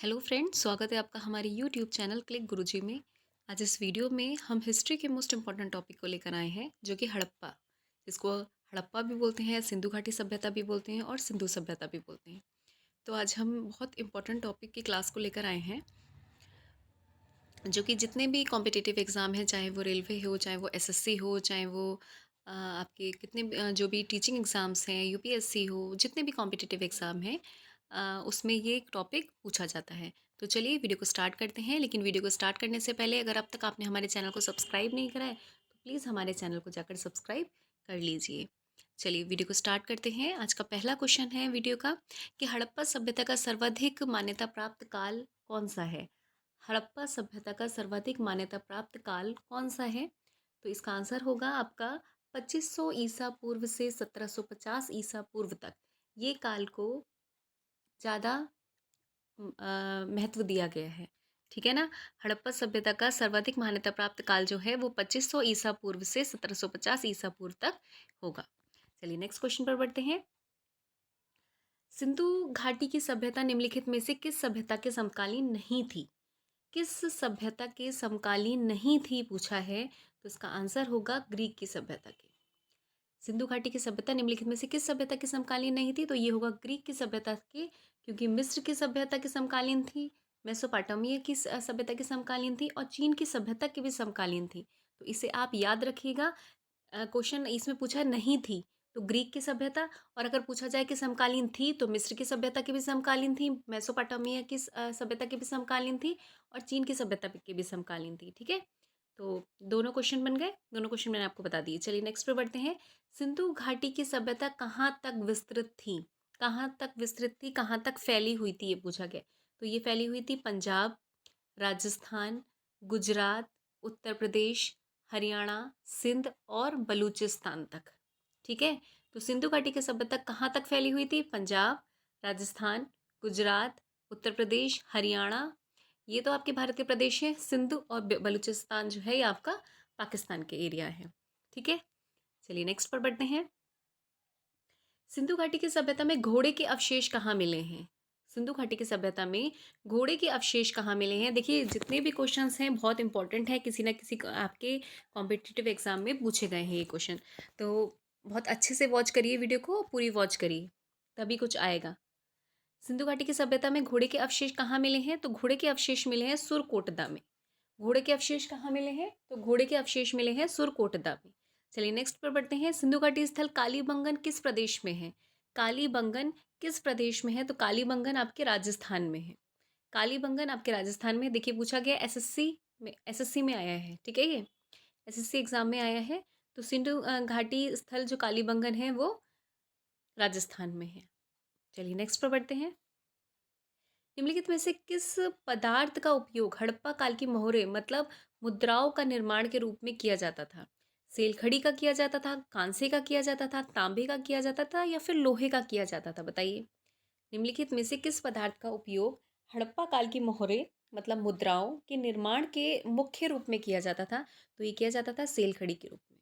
Hello friends, स्वागत है आपका हमारे यूट्यूब चैनल क्लिक गुरुजी में। आज इस वीडियो में हम हिस्ट्री के मोस्ट इम्पॉर्टेंट टॉपिक को लेकर आए हैं, जो कि हड़प्पा, जिसको हड़प्पा भी बोलते हैं, सिंधु घाटी सभ्यता भी बोलते हैं और सिंधु सभ्यता भी बोलते हैं। तो आज हम बहुत इम्पॉर्टेंट टॉपिक की क्लास को लेकर आए हैं, जो कि जितने भी कॉम्पिटिटिव एग्ज़ाम हैं, चाहे वो रेलवे हो, चाहे वो एसएससी हो, चाहे वो आपके कितने जो भी टीचिंग एग्ज़ाम्स हैं, यूपीएससी हो, जितने भी कॉम्पिटिटिव एग्ज़ाम हैं, उसमें ये एक टॉपिक पूछा जाता है। तो चलिए वीडियो को स्टार्ट करते हैं। लेकिन वीडियो को स्टार्ट करने से पहले अगर अब तक आपने हमारे चैनल को सब्सक्राइब नहीं करा है तो प्लीज़ हमारे चैनल को जाकर सब्सक्राइब कर लीजिए। चलिए वीडियो को स्टार्ट करते हैं। आज का पहला क्वेश्चन है वीडियो का कि हड़प्पा सभ्यता का सर्वाधिक मान्यता प्राप्त काल कौन सा है। हड़प्पा सभ्यता का सर्वाधिक मान्यता प्राप्त काल कौन सा है? तो इसका आंसर होगा आपका 2500 ईसा पूर्व से 1750 ईसा पूर्व तक। ये काल को ज़्यादा महत्व दिया गया है। ठीक है ना। हड़प्पा सभ्यता का सर्वाधिक मान्यता प्राप्त काल जो है वो 2500 ईसा पूर्व से 1750 ईसा पूर्व तक होगा। चलिए नेक्स्ट क्वेश्चन पर बढ़ते हैं। सिंधु घाटी की सभ्यता निम्नलिखित में से किस सभ्यता के समकालीन नहीं थी? किस सभ्यता के समकालीन नहीं थी पूछा है, तो इसका आंसर होगा ग्रीक की सभ्यता के। सिंधु घाटी की सभ्यता निम्नलिखित में से किस सभ्यता के समकालीन नहीं थी, तो ये होगा ग्रीक की सभ्यता के, क्योंकि मिस्र की सभ्यता के समकालीन थी, मेसोपोटामिया की सभ्यता की समकालीन थी और चीन की सभ्यता की भी समकालीन थी। तो इसे आप याद रखिएगा। क्वेश्चन इसमें पूछा नहीं थी तो ग्रीक की सभ्यता, और अगर पूछा जाए कि समकालीन थी तो मिस्र की सभ्यता की भी समकालीन थी, मेसोपोटामिया की सभ्यता की भी समकालीन थी और चीन की सभ्यता की भी समकालीन थी। ठीक है, तो दोनों क्वेश्चन बन गए, दोनों क्वेश्चन मैंने आपको बता दिए। चलिए नेक्स्ट पे बढ़ते हैं। सिंधु घाटी की सभ्यता कहाँ तक विस्तृत थी? कहाँ तक विस्तृत थी, कहाँ तक फैली हुई थी, ये पूछा गया। तो ये फैली हुई थी पंजाब, राजस्थान, गुजरात, उत्तर प्रदेश, हरियाणा, सिंध और बलूचिस्तान तक। ठीक है, तो सिंधु घाटी की सभ्यता कहाँ तक फैली हुई थी? पंजाब, राजस्थान, गुजरात, उत्तर प्रदेश, हरियाणा, ये तो आपके भारत के प्रदेश हैं। सिंधु और बलूचिस्तान जो है ये आपका पाकिस्तान के एरिया है। ठीक है, चलिए नेक्स्ट पर बढ़ते हैं। सिंधु घाटी की सभ्यता में घोड़े के अवशेष कहाँ मिले हैं? सिंधु घाटी की सभ्यता में घोड़े के अवशेष कहाँ मिले हैं? देखिए जितने भी क्वेश्चंस हैं बहुत इंपॉर्टेंट है, किसी ना किसी आपके कॉम्पिटिटिव एग्जाम में पूछे गए हैं ये क्वेश्चन। तो बहुत अच्छे से वॉच करिए, वीडियो को पूरी वॉच करिए, तभी कुछ आएगा। सिंधु घाटी की सभ्यता में घोड़े के अवशेष कहाँ मिले हैं? तो घोड़े के अवशेष मिले हैं सुरकोटदा में। घोड़े के अवशेष कहाँ मिले हैं? तो घोड़े के अवशेष मिले हैं सुरकोटदा में। चलिए नेक्स्ट पर बढ़ते हैं। सिंधु घाटी स्थल कालीबंगन किस प्रदेश में है? कालीबंगन किस प्रदेश में है? तो कालीबंगन आपके राजस्थान में है। कालीबंगन आपके राजस्थान में। देखिए पूछा गया एसएससी में आया है। ठीक है, ये एसएससी एग्जाम में आया है। तो सिंधु घाटी स्थल जो कालीबंगन है वो राजस्थान में है। चलिए नेक्स्ट पर बढ़ते हैं। निम्नलिखित में से किस पदार्थ का उपयोग हड़प्पा काल की मोहरें मतलब मुद्राओं का निर्माण के रूप में किया जाता था? सेलखड़ी का किया जाता था, कांसे का किया जाता था, तांबे का किया जाता था या फिर लोहे का किया जाता था? बताइए, निम्नलिखित में से किस पदार्थ का उपयोग हड़प्पा काल की मोहरें मतलब मुद्राओं के निर्माण के मुख्य रूप में किया जाता था? तो ये किया जाता था सेलखड़ी के रूप में।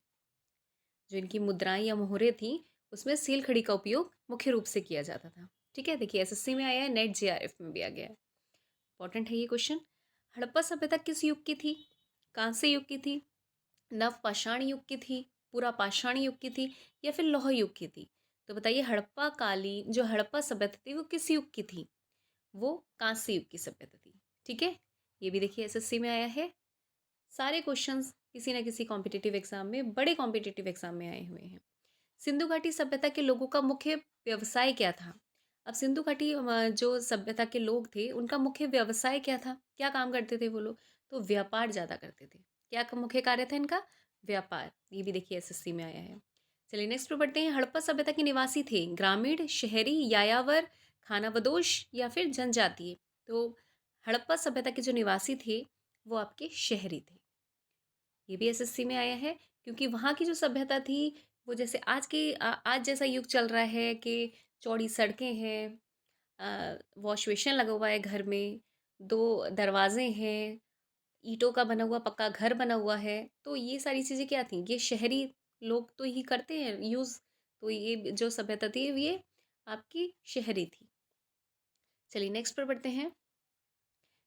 जो इनकी मुद्राएं या मोहरें थी उसमें सीलखड़ी का उपयोग मुख्य रूप से किया जाता था। ठीक है, देखिए एसएससी में आया है, नेट जेआरएफ में भी आ गया है। इंपॉर्टेंट है ये क्वेश्चन। हड़प्पा सभ्यता किस युग की थी? कांस्य युग की थी, नवपाषाण युग की थी, पूरा पाषाण युग की थी या फिर लौह युग की थी? तो बताइए, हड़प्पा कालीन जो हड़प्पा सभ्यता थी वो किस युग की थी? वो कांस्य युग की सभ्यता थी। ठीक है, ये भी देखिए एसएससी में आया है। सारे क्वेश्चंस किसी न किसी कॉम्पिटिटिव एग्जाम में, बड़े कॉम्पिटिटिव एग्जाम में आए हुए हैं। सिंधु घाटी सभ्यता के लोगों का मुख्य व्यवसाय क्या था? अब सिंधु घाटी जो सभ्यता के लोग थे उनका मुख्य व्यवसाय क्या था? क्या काम करते थे वो लोग? तो व्यापार ज़्यादा करते थे। क्या मुख्य कार्य था इनका? व्यापार। ये भी देखिए एसएससी में आया है। चलिए नेक्स्ट पे बढ़ते हैं। हड़प्पा सभ्यता के निवासी थे ग्रामीण, शहरी, यायावर, खानाबदोश या फिर जनजातीय? तो हड़प्पा सभ्यता के जो निवासी थे वो आपके शहरी थे। ये भी एसएससी में आया है, क्योंकि वहाँ की जो सभ्यता थी वो जैसे आज जैसा युग चल रहा है कि चौड़ी सड़कें हैं, वॉश बेसिन लगा हुआ है घर में, 2 दरवाजे हैं, ईंटों का बना हुआ पक्का घर बना हुआ है। तो ये सारी चीज़ें क्या थी? ये शहरी लोग तो ही करते हैं यूज़। तो ये जो सभ्यता थी ये आपकी शहरी थी। चलिए नेक्स्ट पर बढ़ते हैं।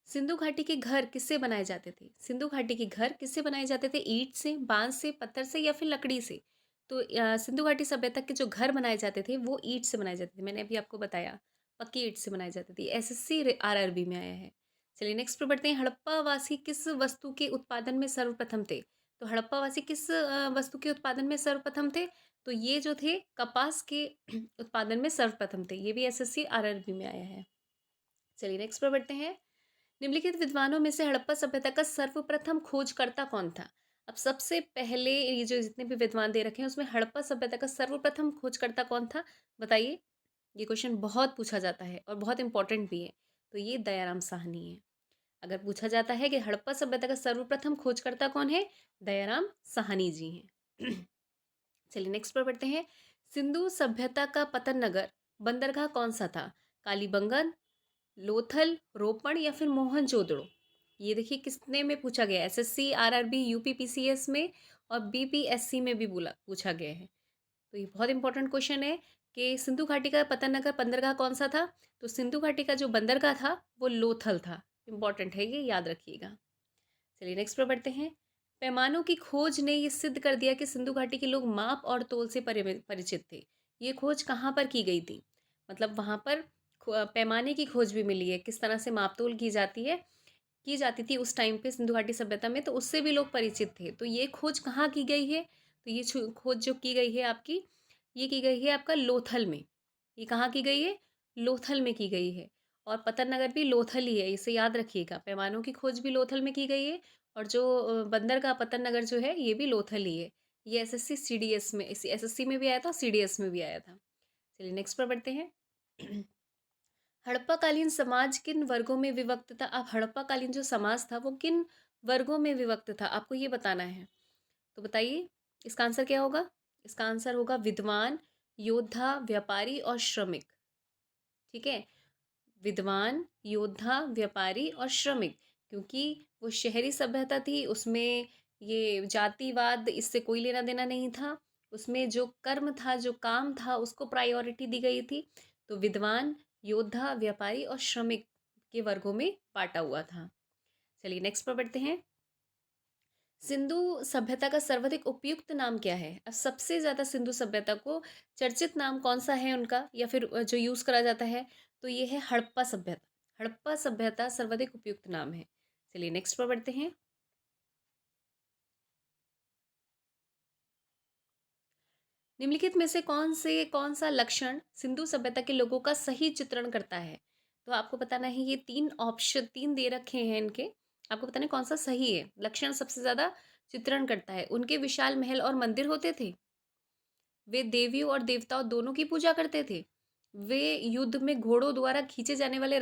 सिंधु घाटी के घर किससे बनाए जाते थे? सिंधु घाटी के घर किससे बनाए जाते थे? ईंट से, बांस से, पत्थर से या फिर लकड़ी से? तो सिंधु घाटी सभ्यता के जो घर बनाए जाते थे वो ईंट से बनाए जाते थे। मैंने अभी आपको बताया, पक्की ईंट से बनाए जाते थे। एसएससी आरआरबी में आया है। चलिए नेक्स्ट पर बढ़ते हैं। हड़प्पा वासी किस वस्तु के उत्पादन में सर्वप्रथम थे? तो हड़प्पा वासी किस वस्तु के उत्पादन में सर्वप्रथम थे? तो ये जो थे कपास के उत्पादन में सर्वप्रथम थे। ये भी एसएससी आरआरबी में आया है। चलिए नेक्स्ट पर बढ़ते हैं। निम्नलिखित विद्वानों में से हड़प्पा सभ्यता का सर्वप्रथम खोजकर्ता कौन था? अब सबसे पहले ये जो जितने भी विद्वान दे रखे हैं उसमें हड़प्पा सभ्यता का सर्वप्रथम खोजकर्ता कौन था? बताइए। ये क्वेश्चन बहुत पूछा जाता है और बहुत इंपॉर्टेंट भी है। तो ये दयाराम साहनी है। अगर पूछा जाता है कि हड़प्पा सभ्यता का सर्वप्रथम खोजकर्ता कौन है? दयाराम साहनी जी हैं। चलिए नेक्स्ट पर बढ़ते हैं। सिंधु सभ्यता का पतन नगर बंदरगाह कौन सा था? कालीबंगन, लोथल, रोपण या फिर मोहनजोदड़ो? ये देखिए किसने में पूछा गया है। एसएससी, आरआरबी, यूपीपीसीएस में और बीपीएससी में भी बोला पूछा गया है। तो ये बहुत इंपॉर्टेंट क्वेश्चन है कि सिंधु घाटी का पतन नगर बंदरगाह कौन सा था? तो सिंधु घाटी का जो बंदरगाह था वो लोथल था। इंपॉर्टेंट है, ये याद रखिएगा। चलिए नेक्स्ट पर बढ़ते हैं। पैमानों की खोज ने ये सिद्ध कर दिया कि सिंधु घाटी के लोग माप और तोल से परिचित थे। ये खोज कहाँ पर की गई थी? मतलब वहाँ पर पैमाने की खोज भी मिली है, किस तरह से माप तोल की जाती थी उस टाइम पे सिंधु घाटी सभ्यता में, तो उससे भी लोग परिचित थे। तो ये खोज कहाँ की गई है? तो ये खोज जो की गई है आपकी, ये की गई है आपका लोथल में। ये कहाँ की गई है? लोथल में की गई है। और पतन नगर भी लोथल ही है, इसे याद रखिएगा। पैमानों की खोज भी लोथल में की गई है और जो बंदरगाह पतन नगर जो है ये भी लोथल ही है। ये एसएससी सीडीएस में, इस एसएससी में भी आया था, सीडीएस में भी आया था। चलिए नेक्स्ट पर बढ़ते हैं। हड़प्पाकालीन समाज किन वर्गों में विभक्त था? अब हड़प्पाकालीन जो समाज था वो किन वर्गों में विभक्त था, आपको ये बताना है। तो बताइए इसका आंसर क्या होगा? इसका आंसर होगा विद्वान, योद्धा, व्यापारी और श्रमिक। ठीक है, विद्वान, योद्धा, व्यापारी और श्रमिक। क्योंकि वो शहरी सभ्यता थी, उसमें ये जातिवाद इससे कोई लेना देना नहीं था। उसमें जो कर्म था, जो काम था, उसको प्रायोरिटी दी गई थी। तो विद्वान, योद्धा, व्यापारी और श्रमिक के वर्गों में बांटा हुआ था। चलिए नेक्स्ट पर बढ़ते हैं। सिंधु सभ्यता का सर्वाधिक उपयुक्त नाम क्या है? अब सबसे ज़्यादा सिंधु सभ्यता को चर्चित नाम कौन सा है उनका, या फिर जो यूज़ करा जाता है? तो ये है हड़प्पा सभ्यता। हड़प्पा सभ्यता सर्वाधिक उपयुक्त नाम है। चलिए नेक्स्ट पर बढ़ते हैं। निम्नलिखित में से कौन सा लक्षण सिंधु सभ्यता के लोगों का सही चित्रण करता है? तो आपको बताना है, ये तीन दे रखे हैं इनके। आपको बताना है कौन सा सही है। लक्षण सबसे ज्यादा चित्रण करता है। उनके विशाल महल और मंदिर होते थे। वे देवियों और देवताओं दोनों की पूजा करते थे। वे युद्ध में घोड़ों द्वारा खींचे जाने वाले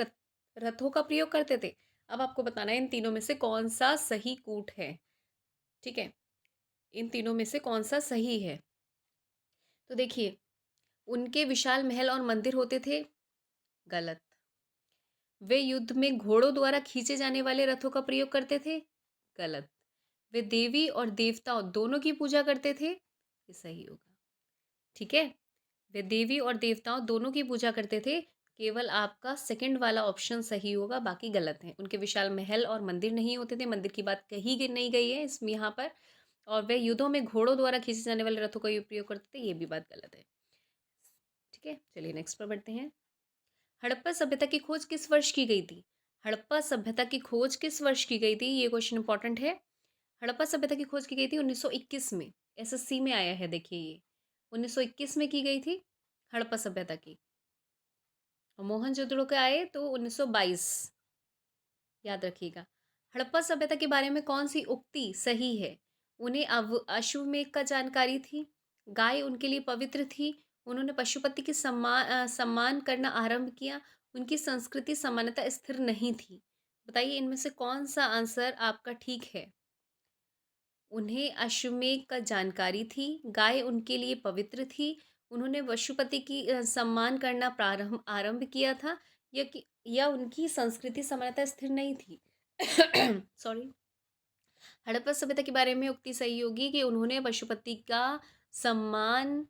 रथों का प्रयोग करते थे। अब आपको बताना है इन तीनों में से कौन सा सही कूट है। ठीक है, इन तीनों में से कौन सा सही है? तो देखिए, उनके विशाल महल और मंदिर होते थे। गलत। वे युद्ध में घोड़ों द्वारा खींचे जाने वाले रथों का प्रयोग करते थे। गलत। वे देवी और देवताओं दोनों की पूजा करते थे। ये सही होगा। ठीक है, वे देवी और देवताओं दोनों की पूजा करते थे। केवल आपका सेकंड वाला ऑप्शन सही होगा, बाकी गलत है। उनके विशाल महल और मंदिर नहीं होते थे, मंदिर की बात कही नहीं गई है इसमें यहाँ पर। और वे युद्धों में घोड़ों द्वारा खींचे जाने वाले रथों का उपयोग करते थे, ये भी बात गलत है। ठीक है, चलिए नेक्स्ट पर बढ़ते हैं। हड़प्पा सभ्यता की खोज किस वर्ष की गई थी? हड़प्पा सभ्यता की खोज किस वर्ष की गई थी? ये क्वेश्चन इंपॉर्टेंट है। हड़प्पा सभ्यता की खोज की गई थी 1921 में। एसएससी में आया है, देखिए ये 1921 में की गई थी हड़प्पा सभ्यता की। और मोहनजोदड़ो के आए तो 1922। याद रखिएगा। हड़प्पा सभ्यता के बारे में कौन सी उक्ति सही है? उन्हें अश्वमेध का जानकारी थी। गाय उनके लिए पवित्र थी। उन्होंने पशुपति की सम्मान करना आरंभ किया। उनकी संस्कृति समानता स्थिर नहीं थी। बताइए इनमें से कौन सा आंसर आपका ठीक है? उन्हें अश्वमेध का जानकारी थी। गाय उनके लिए पवित्र थी। उन्होंने पशुपति की सम्मान करना प्रारंभ आरंभ किया था। या उनकी संस्कृति समानता स्थिर नहीं थी। सॉरी। हड़प्पा सभ्यता के बारे में उक्ति सही होगी कि उन्होंने पशुपति का सम्मान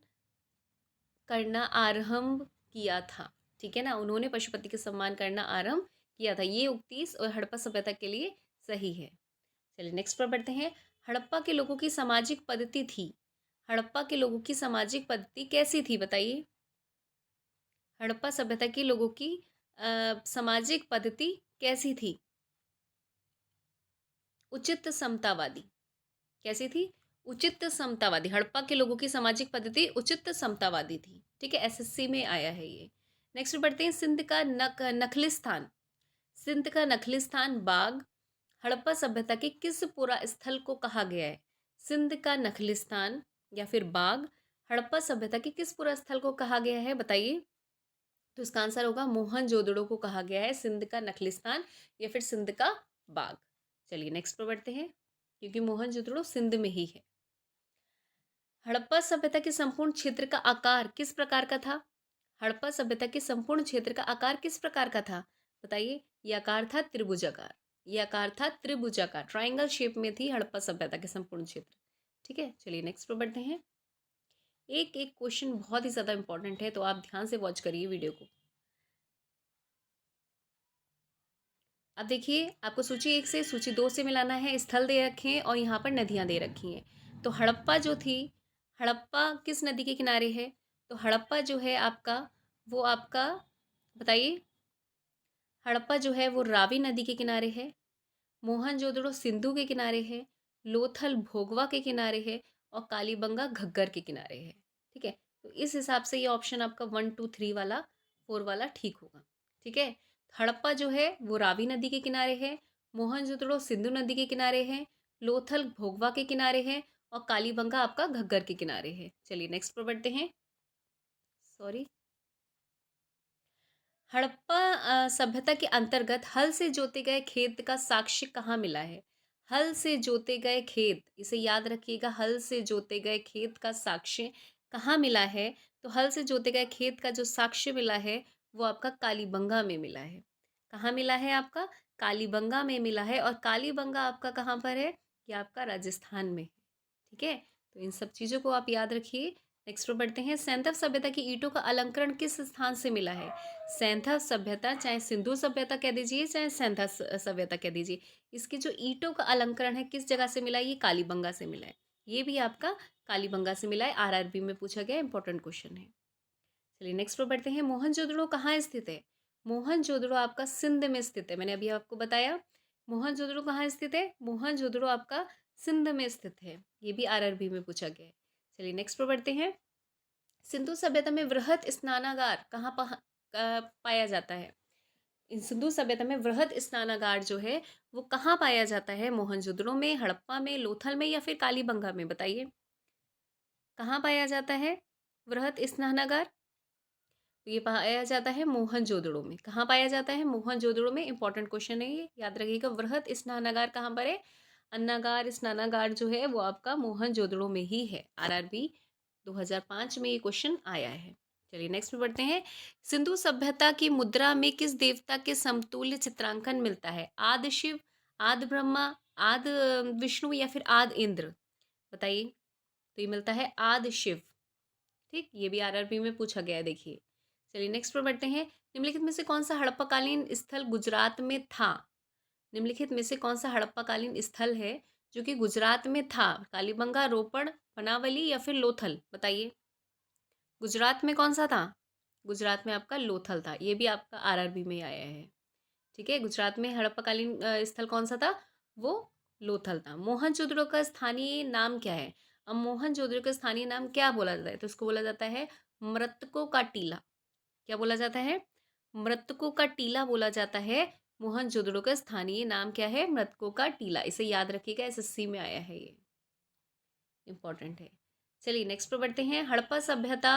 करना आरंभ किया था। ठीक है ना, उन्होंने पशुपति का सम्मान करना आरंभ किया था। ये उक्ति हड़प्पा सभ्यता के लिए सही है। चलिए नेक्स्ट पर बढ़ते हैं। हड़प्पा के लोगों की सामाजिक पद्धति थी, हड़प्पा के लोगों की सामाजिक पद्धति कैसी थी बताइए। हड़प्पा सभ्यता के लोगों की सामाजिक पद्धति कैसी थी? उचित समतावादी। कैसी थी? उचित समतावादी। हड़प्पा के लोगों की सामाजिक पद्धति उचित समतावादी थी। ठीक है, एसएससी में आया है ये। नेक्स्ट बढ़ते हैं। सिंध का नखलिस्तान, सिंध का नखलिस्तान बाग हड़प्पा सभ्यता के किस पुरा स्थल को कहा गया है? सिंध का नखलिस्तान या फिर बाग हड़प्पा सभ्यता के किस पुरा स्थल को कहा गया है बताइए। तो इसका आंसर होगा मोहनजोदड़ो को कहा गया है सिंध का नखलिस्तान या फिर सिंध का बाग। चलिए नेक्स्ट पर बढ़ते हैं, क्योंकि मोहनजोदड़ो सिंध में ही है। हड़प्पा सभ्यता के संपूर्ण क्षेत्र का आकार किस प्रकार का था? हड़प्पा सभ्यता के संपूर्ण क्षेत्र का आकार किस प्रकार का था बताइए। यह आकार था त्रिभुजाकार, यह आकार था त्रिभुजाकार, ट्रायंगल शेप में थी हड़प्पा सभ्यता के संपूर्ण क्षेत्र। ठीक है, चलिए नेक्स्ट पर बढ़ते हैं। एक एक क्वेश्चन बहुत ही ज़्यादा इंपॉर्टेंट है, तो आप ध्यान से वॉच करिए वीडियो को। अब देखिए, आपको सूची 1 से सूची 2 से मिलाना है। स्थल दे रखे हैं और यहाँ पर नदियाँ दे रखी हैं। तो हड़प्पा जो थी, हड़प्पा किस नदी के किनारे है? तो हड़प्पा जो है आपका, वो आपका बताइए। हड़प्पा जो है वो रावी नदी के किनारे है, मोहनजोदड़ो सिंधु के किनारे है, लोथल भोगवा के किनारे है और कालीबंगा घग्गर के किनारे है। ठीक है, तो इस हिसाब से ये ऑप्शन आपका 1 2 3 वाला 4 वाला ठीक होगा। ठीक है, हड़प्पा जो है वो रावी नदी के किनारे है, मोहनजोदड़ो सिंधु नदी के किनारे है, लोथल भोगवा के किनारे है और कालीबंगा आपका घग्गर के किनारे है। चलिए नेक्स्ट पर बढ़ते हैं। सॉरी, हड़प्पा सभ्यता के अंतर्गत हल से जोते गए खेत का साक्ष्य कहाँ मिला है? हल से जोते गए खेत, इसे याद रखिएगा, हल से जोते गए खेत का साक्ष्य कहाँ मिला है? तो हल से जोते गए खेत का जो साक्ष्य मिला है वो आपका कालीबंगा में मिला है। कहाँ मिला है आपका? कालीबंगा में मिला है। और कालीबंगा आपका कहाँ पर है? ये आपका राजस्थान में है। ठीक है, तो इन सब चीज़ों को आप याद रखिए। नेक्स्ट पर बढ़ते हैं। सैंधव सभ्यता की ईंटों का अलंकरण किस स्थान से मिला है? सैंधव सभ्यता, चाहे सिंधु सभ्यता कह दीजिए चाहे सैंधव सभ्यता कह दीजिए, इसकी जो ईंटों का अलंकरण है किस जगह से मिला है? ये कालीबंगा से मिला है। ये भी आपका कालीबंगा से मिला है, आरआरबी में पूछा गया इंपॉर्टेंट क्वेश्चन है। चलिए नेक्स्ट पर बढ़ते हैं। मोहनजोदड़ो कहाँ स्थित है? मोहनजोदड़ो आपका सिंध में स्थित है। मैंने अभी आपको बताया मोहनजोदड़ो कहाँ स्थित है। मोहनजोदड़ो आपका सिंध में स्थित है। ये भी आरआरबी में पूछा गया है। चलिए नेक्स्ट पर बढ़ते हैं। सिंधु सभ्यता में वृहत स्नानागार कहाँ पाया जाता है? इन सिंधु सभ्यता में वृहत स्नानागार जो है वो कहाँ पाया जाता है? मोहनजोदड़ो में, हड़प्पा में, लोथल में या फिर कालीबंगा में बताइए। कहाँ पाया जाता है वृहत स्नानागार? तो ये पाया जाता है मोहनजोदड़ो में। कहाँ पाया जाता है? मोहनजोदड़ो में। इंपॉर्टेंट क्वेश्चन है ये, याद रखिएगा। वृहत स्नानागार कहाँ पर है? अन्नागार, स्नानागार जो है वो आपका मोहनजोदड़ो में ही है। आरआरबी 2005 में ये क्वेश्चन आया है। चलिए नेक्स्ट में बढ़ते हैं। सिंधु सभ्यता की मुद्रा में किस देवता के समतुल्य चित्रांकन मिलता है? आदि शिव, आदि ब्रह्मा, आदि विष्णु या फिर आदि इंद्र बताइए। तो ये मिलता है आदि शिव। ठीक, ये भी आरआरबी में पूछा गया है, देखिए। चलिए नेक्स्ट पर बढ़ते हैं। निम्नलिखित में से कौन सा हड़प्पाकालीन स्थल गुजरात में था? निम्नलिखित में से कौन सा हड़प्पाकालीन स्थल है जो कि गुजरात में था? कालीबंगा, रोपड़, बनावली या फिर लोथल बताइए। गुजरात में कौन सा था? गुजरात में आपका लोथल था। ये भी आपका आरआरबी में आया है। ठीक है, गुजरात में हड़प्पाकालीन स्थल कौन सा था? वो लोथल था। मोहनजोदड़ो का स्थानीय नाम क्या है? अब मोहनजोदड़ो का स्थानीय नाम क्या बोला जाता है? तो उसको बोला जाता है मृतकों का टीला। क्या बोला जाता है? मृतकों का टीला बोला जाता है। मोहनजोदड़ो का स्थानीय नाम क्या है? मृतकों का टीला। इसे याद रखिएगा, एसएससी में आया है, ये इंपॉर्टेंट है। चलिए नेक्स्ट पर बढ़ते हैं। हड़प्पा सभ्यता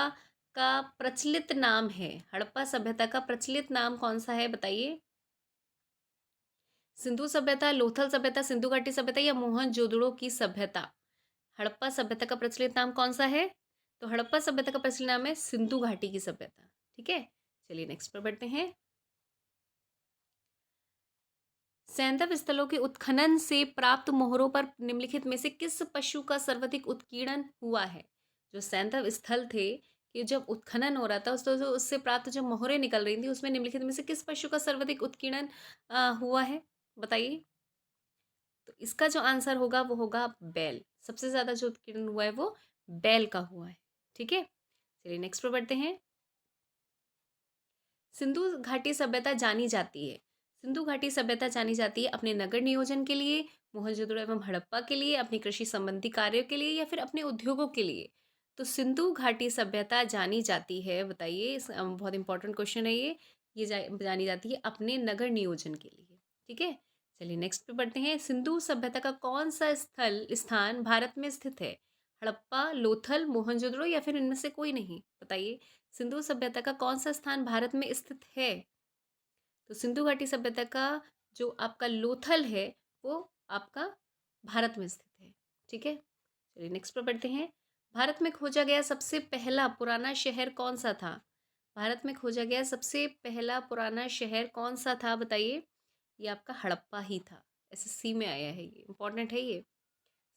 का प्रचलित नाम है, हड़प्पा सभ्यता का प्रचलित नाम कौन सा है बताइए। सिंधु सभ्यता, लोथल सभ्यता, सिंधु घाटी सभ्यता या मोहनजोदड़ो की सभ्यता? हड़प्पा सभ्यता का प्रचलित नाम कौन सा है? तो हड़प्पा सभ्यता का प्रचलित नाम है सिंधु घाटी की सभ्यता। ठीक है, चलिए नेक्स्ट पर बढ़ते हैं। सैंधव स्थलों के उत्खनन से प्राप्त मोहरों पर निम्नलिखित में से किस पशु का सर्वाधिक उत्कीर्णन हुआ है? जो सैंधव स्थल थे, कि जब उत्खनन हो रहा था उस तो जो उससे प्राप्त जो मोहरें निकल रही थी उसमें निम्नलिखित में से किस पशु का सर्वाधिक उत्कीर्णन हुआ है? बताइए। तो इसका जो आंसर होगा वो होगा बैल। सबसे ज़्यादा जो उत्कीर्णन हुआ है वो बैल का हुआ है। ठीक है? चलिए नेक्स्ट पे बढ़ते हैं। सिंधु घाटी सभ्यता जानी जाती है। सिंधु घाटी सभ्यता जानी जाती है अपने नगर नियोजन के लिए, मोहनजोदड़ो एवं हड़प्पा के लिए, अपनी कृषि संबंधी कार्यों के लिए या फिर अपने उद्योगों के लिए। तो सिंधु घाटी सभ्यता जानी जाती है, बताइए बहुत इंपॉर्टेंट क्वेश्चन है ये जानी जाती है अपने नगर नियोजन के लिए। ठीक है, चलिए नेक्स्ट पे बढ़ते हैं। सिंधु सभ्यता का कौन सा स्थान भारत में स्थित है? हड़प्पा, लोथल, मोहनजोदड़ो या फिर इनमें से कोई नहीं? बताइए। सिंधु सभ्यता का कौन सा स्थान भारत में स्थित है? तो सिंधु घाटी सभ्यता का जो आपका लोथल है वो आपका भारत में स्थित है। ठीक है, चलिए नेक्स्ट पर बढ़ते हैं। भारत में खोजा गया सबसे पहला पुराना शहर कौन सा था? भारत में खोजा गया सबसे पहला पुराना शहर कौन सा था? बताइए। ये आपका हड़प्पा ही था। एसएससी में आया है, ये इंपॉर्टेंट है। ये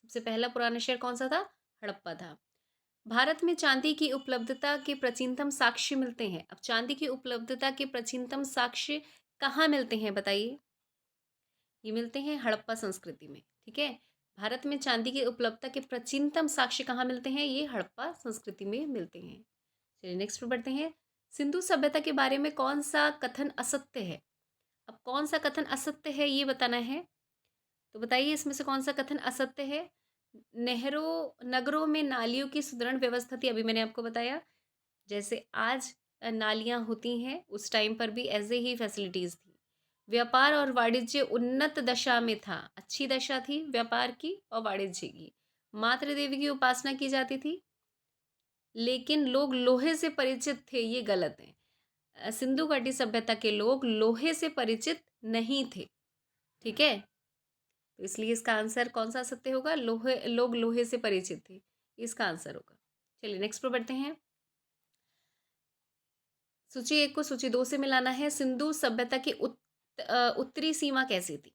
सबसे पहला पुराना शहर कौन सा था? हड़प्पा था। भारत में चांदी की उपलब्धता के प्राचीनतम साक्ष्य मिलते हैं। अब चांदी की उपलब्धता के प्राचीनतम साक्ष्य कहाँ मिलते हैं? बताइए। ये मिलते हैं हड़प्पा संस्कृति में। ठीक है, भारत में चांदी की उपलब्धता के प्राचीनतम साक्ष्य कहाँ मिलते हैं? ये हड़प्पा संस्कृति में मिलते हैं। चलिए नेक्स्ट पर बढ़ते हैं। सिंधु सभ्यता के बारे में कौन सा कथन असत्य है? अब कौन सा कथन असत्य है ये बताना है। तो बताइए इसमें से कौन सा कथन असत्य है? नहरों नगरों में नालियों की सुदृढ़ व्यवस्था थी, अभी मैंने आपको बताया। जैसे आज नालियाँ होती हैं उस टाइम पर भी ऐसे ही फैसिलिटीज़ थी। व्यापार और वाणिज्य उन्नत दशा में था, अच्छी दशा थी व्यापार की और वाणिज्य की। मातृ देवी की उपासना की जाती थी, लेकिन लोग लोहे से परिचित थे, ये गलत है। सिंधु घाटी सभ्यता के लोग लोहे से परिचित नहीं थे। ठीक है, तो इसलिए इसका आंसर कौन सा सत्य होगा? लोग लोहे से परिचित थे, इसका आंसर होगा। चलिए नेक्स्ट पर बढ़ते हैं। सूची 1 को सूची 2 से मिलाना है। सिंधु सभ्यता की उत्तरी सीमा कैसी थी?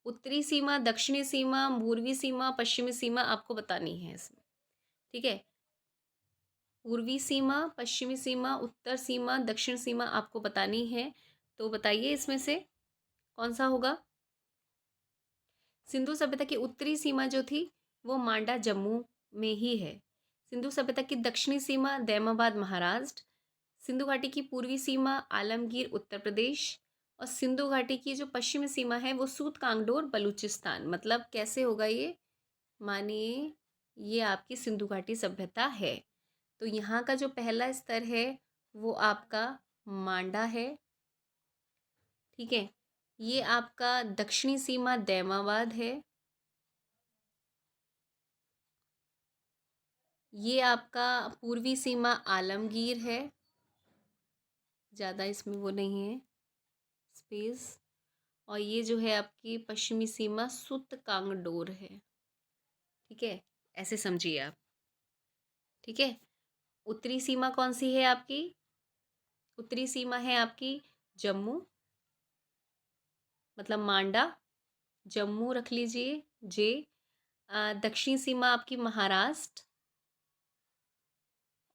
उत्तरी सीमा, दक्षिणी सीमा, पूर्वी सीमा, पश्चिमी सीमा आपको बतानी है इसमें। ठीक है, पूर्वी सीमा, पश्चिमी सीमा, उत्तर सीमा, दक्षिण सीमा आपको बतानी है। तो बताइए इसमें से कौन सा होगा? सिंधु सभ्यता की उत्तरी सीमा जो थी वो मांडा जम्मू में ही है। सिंधु सभ्यता की दक्षिणी सीमा दैमाबाद महाराष्ट्र। सिंधु घाटी की पूर्वी सीमा आलमगीर उत्तर प्रदेश। और सिंधु घाटी की जो पश्चिमी सीमा है वो सूत कांगडोर बलूचिस्तान। मतलब कैसे होगा ये? मानिए ये आपकी सिंधु घाटी सभ्यता है। तो यहाँ का जो पहला स्तर है वो आपका मांडा है। ठीक है, ये आपका दक्षिणी सीमा दैमाबाद है। ये आपका पूर्वी सीमा आलमगीर है, ज़्यादा इसमें वो नहीं है स्पेस। और ये जो है आपकी पश्चिमी सीमा सुत कांगडोर है। ठीक है, ऐसे समझिए आप। ठीक है, उत्तरी सीमा कौन सी है आपकी? उत्तरी सीमा है आपकी जम्मू, मतलब मांडा, जम्मू रख लीजिए जे। दक्षिणी सीमा आपकी महाराष्ट्र।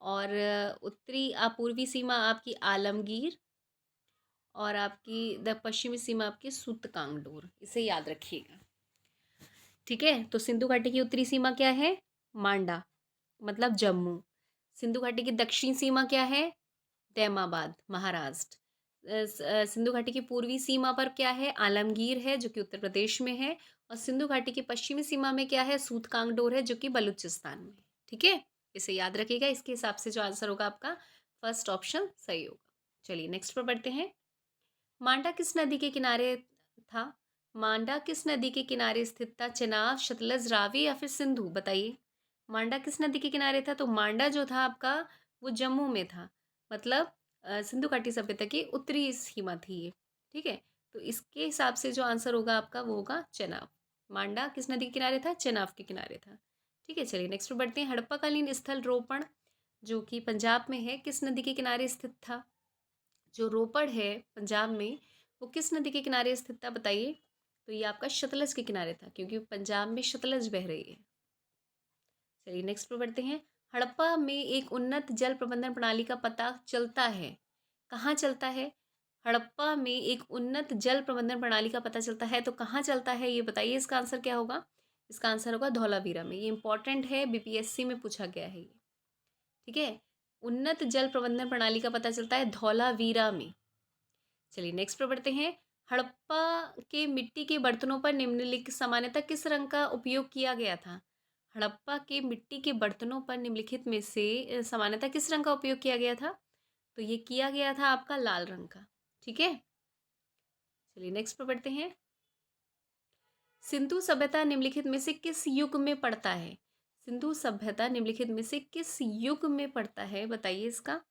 और उत्तरी पूर्वी सीमा आपकी आलमगीर। और आपकी पश्चिमी सीमा आपकी सूत कांगडोर, इसे याद रखिएगा। ठीक है, तो सिंधु घाटी की उत्तरी सीमा क्या है? मांडा, मतलब जम्मू। सिंधु घाटी की दक्षिणी सीमा क्या है? दैमाबाद महाराष्ट्र। सिंधु घाटी की पूर्वी सीमा पर क्या है? आलमगीर है जो कि उत्तर प्रदेश में है। और सिंधु घाटी की पश्चिमी सीमा में क्या है? सूत कांगडोर है जो कि बलूचिस्तान में है। ठीक है, इसे याद रखिएगा। इसके हिसाब से जो आंसर होगा आपका फर्स्ट ऑप्शन सही होगा। चलिए नेक्स्ट पर बढ़ते हैं। मांडा किस नदी के किनारे था? मांडा किस नदी के किनारे स्थित था? चेनाब, सतलज, रावी या फिर सिंधु? बताइए। मांडा किस नदी के किनारे था? तो मांडा जो था आपका वो जम्मू में था, मतलब सिंधु घाटी सभ्यता की उत्तरी सीमा थी ये। ठीक है, तो इसके हिसाब से जो आंसर होगा आपका वो होगा चेनाब। मांडा किस नदी के किनारे था? चेनाब के किनारे था। ठीक है, चलिए नेक्स्ट पर बढ़ते हैं। हड़प्पाकालीन स्थल रोपण जो कि पंजाब में है किस नदी के किनारे स्थित था? जो रोपड़ है पंजाब में वो किस नदी के किनारे स्थित था? बताइए। तो ये आपका सतलज के किनारे था, क्योंकि पंजाब में सतलज बह रही है। चलिए नेक्स्ट पर बढ़ते हैं। हड़प्पा में एक उन्नत जल प्रबंधन प्रणाली का पता चलता है। कहाँ चलता है? हड़प्पा में एक उन्नत जल प्रबंधन प्रणाली का पता चलता है, तो कहाँ चलता है ये बताइए। इसका आंसर क्या होगा? इसका आंसर होगा धौलावीरा में। ये इंपॉर्टेंट है, बीपीएससी में पूछा गया है ये। ठीक है, उन्नत जल प्रबंधन प्रणाली का पता चलता है धौलावीरा में। चलिए नेक्स्ट पर बढ़ते हैं। हड़प्पा के मिट्टी के बर्तनों पर निम्नलिखित सामान्यतः किस रंग का उपयोग किया गया था? हड़प्पा के मिट्टी के बर्तनों पर निम्नलिखित में से सामान्यतः किस रंग का उपयोग किया गया था? तो ये किया गया था आपका लाल रंग का। ठीक है, चलिए नेक्स्ट पर बढ़ते हैं। सिंधु सभ्यता निम्नलिखित में से किस युग में पड़ता है? सिंधु सभ्यता निम्नलिखित में से किस युग में पड़ता है बताइए। इसका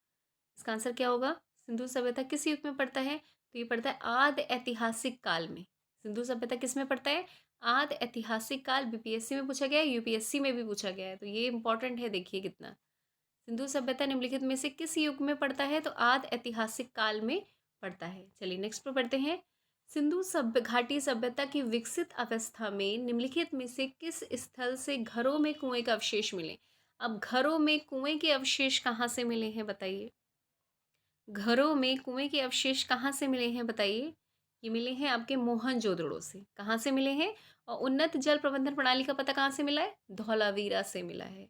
इसका आंसर क्या होगा? सिंधु सभ्यता किस युग में पड़ता है? तो ये पड़ता है आदि ऐतिहासिक काल में। सिंधु सभ्यता किस में पड़ता है? आदि ऐतिहासिक काल। बीपीएससी में पूछा गया है, यूपीएससी में भी पूछा गया है, तो ये इंपॉर्टेंट है, देखिए कितना। सिंधु सभ्यता निम्नलिखित में से किस युग में पड़ता है? तो आदि ऐतिहासिक काल में पड़ता है। चलिए नेक्स्ट पर पढ़ते हैं। सिंधु सभ्य घाटी सभ्यता की विकसित अवस्था में निम्नलिखित में से किस स्थल से घरों में कुएं का अवशेष मिले? अब घरों में कुएं के अवशेष कहाँ से मिले हैं बताइए। घरों में कुएं के अवशेष कहाँ से मिले हैं बताइए। ये मिले हैं आपके मोहनजोदड़ो से। कहाँ से मिले हैं? और उन्नत जल प्रबंधन प्रणाली का पता कहाँ से मिला है? धौलावीरा से मिला है।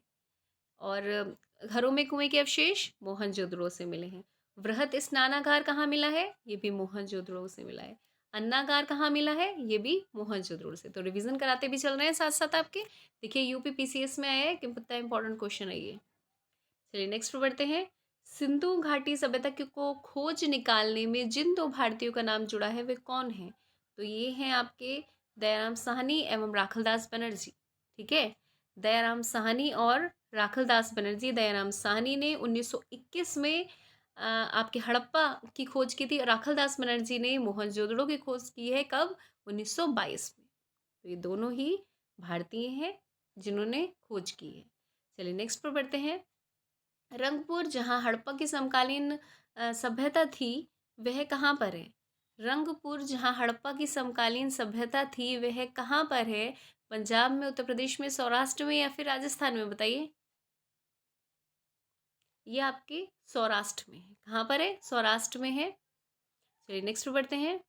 और घरों में कुएं के अवशेष मोहनजोदड़ो से मिले हैं। वृहत स्नानागार कहाँ मिला है? ये भी मोहनजोदड़ो से मिला है। अन्नागार कहाँ मिला है? ये भी मोहनजोदड़ो से। तो रिवीजन कराते भी चल रहे हैं साथ साथ आपके। देखिए यूपी पीसीएस में आया है, कि कितना इंपॉर्टेंट क्वेश्चन है ये। चलिए नेक्स्ट पर बढ़ते हैं। सिंधु घाटी सभ्यता को खोज निकालने में जिन दो भारतीयों का नाम जुड़ा है वे कौन है? तो ये हैं आपके दयाराम साहनी एवं राखलदास बनर्जी। ठीक है, दयाराम साहनी और राखलदास बनर्जी। दयाराम साहनी ने 1921 में आपके हड़प्पा की खोज की थी। राखलदास बनर्जी ने मोहनजोदड़ो की खोज की है कब? 1922 में। तो ये दोनों ही भारतीय हैं जिन्होंने खोज की है। चलिए नेक्स्ट पर बढ़ते हैं। रंगपुर जहाँ हड़प्पा की समकालीन सभ्यता थी वह कहाँ पर है? रंगपुर जहाँ हड़प्पा की समकालीन सभ्यता थी वह कहाँ पर है? पंजाब में, उत्तर प्रदेश में, सौराष्ट्र में या फिर राजस्थान में बताइए। ये आपके सौराष्ट्र में है। कहाँ पर है? सौराष्ट्र में है। चलिए नेक्स्ट बढ़ते हैं।